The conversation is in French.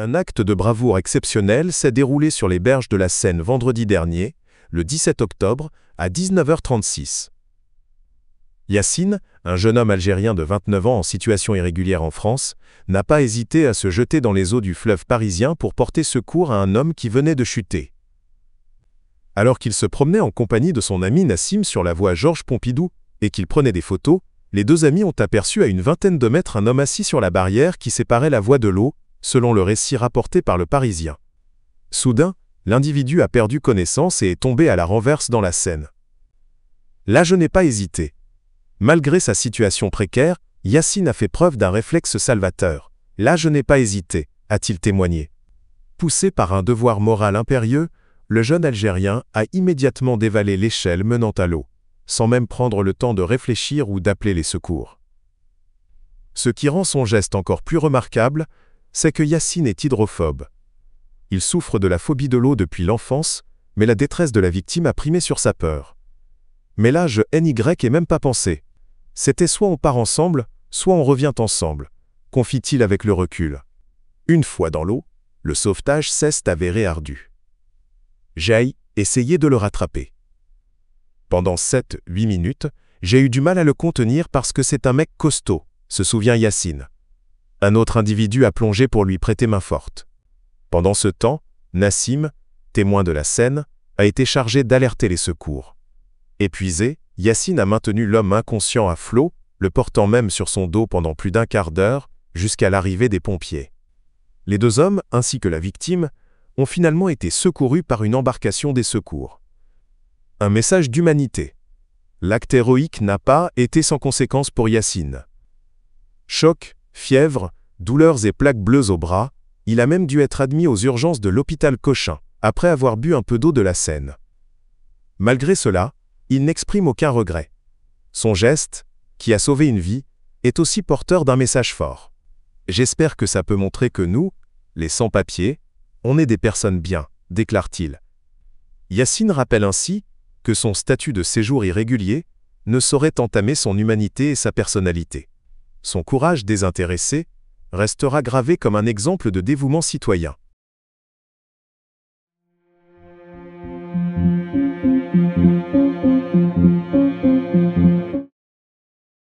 Un acte de bravoure exceptionnel s'est déroulé sur les berges de la Seine vendredi dernier, le 17 octobre, à 19h36. Yassine, un jeune homme algérien de 29 ans en situation irrégulière en France, n'a pas hésité à se jeter dans les eaux du fleuve parisien pour porter secours à un homme qui venait de chuter. Alors qu'il se promenait en compagnie de son ami Nassim sur la voie Georges Pompidou et qu'il prenait des photos, les deux amis ont aperçu à une vingtaine de mètres un homme assis sur la barrière qui séparait la voie de l'eau, selon le récit rapporté par le Parisien. Soudain, l'individu a perdu connaissance et est tombé à la renverse dans la Seine. Là, je n'ai pas hésité. Malgré sa situation précaire, Yassine a fait preuve d'un réflexe salvateur. Là, je n'ai pas hésité, a-t-il témoigné. Poussé par un devoir moral impérieux, le jeune Algérien a immédiatement dévalé l'échelle menant à l'eau, sans même prendre le temps de réfléchir ou d'appeler les secours. Ce qui rend son geste encore plus remarquable, c'est que Yassine est hydrophobe. Il souffre de la phobie de l'eau depuis l'enfance, mais la détresse de la victime a primé sur sa peur. Mais là, je NY ai même pas pensé. C'était soit on part ensemble, soit on revient ensemble, confie-t-il avec le recul. Une fois dans l'eau, le sauvetage s'est avéré ardu. J'ai essayé de le rattraper. Pendant 7-8 minutes, j'ai eu du mal à le contenir parce que c'est un mec costaud, se souvient Yassine. Un autre individu a plongé pour lui prêter main forte. Pendant ce temps, Nassim, témoin de la scène, a été chargé d'alerter les secours. Épuisé, Yassine a maintenu l'homme inconscient à flot, le portant même sur son dos pendant plus d'un quart d'heure, jusqu'à l'arrivée des pompiers. Les deux hommes, ainsi que la victime, ont finalement été secourus par une embarcation des secours. Un message d'humanité. L'acte héroïque n'a pas été sans conséquence pour Yassine. Choc, fièvre, douleurs et plaques bleues au bras, il a même dû être admis aux urgences de l'hôpital Cochin, après avoir bu un peu d'eau de la Seine. Malgré cela, il n'exprime aucun regret. Son geste, qui a sauvé une vie, est aussi porteur d'un message fort. J'espère que ça peut montrer que nous, les sans-papiers, on est des personnes bien, déclare-t-il. Yassine rappelle ainsi que son statut de séjour irrégulier ne saurait entamer son humanité et sa personnalité. Son courage désintéressé restera gravé comme un exemple de dévouement citoyen.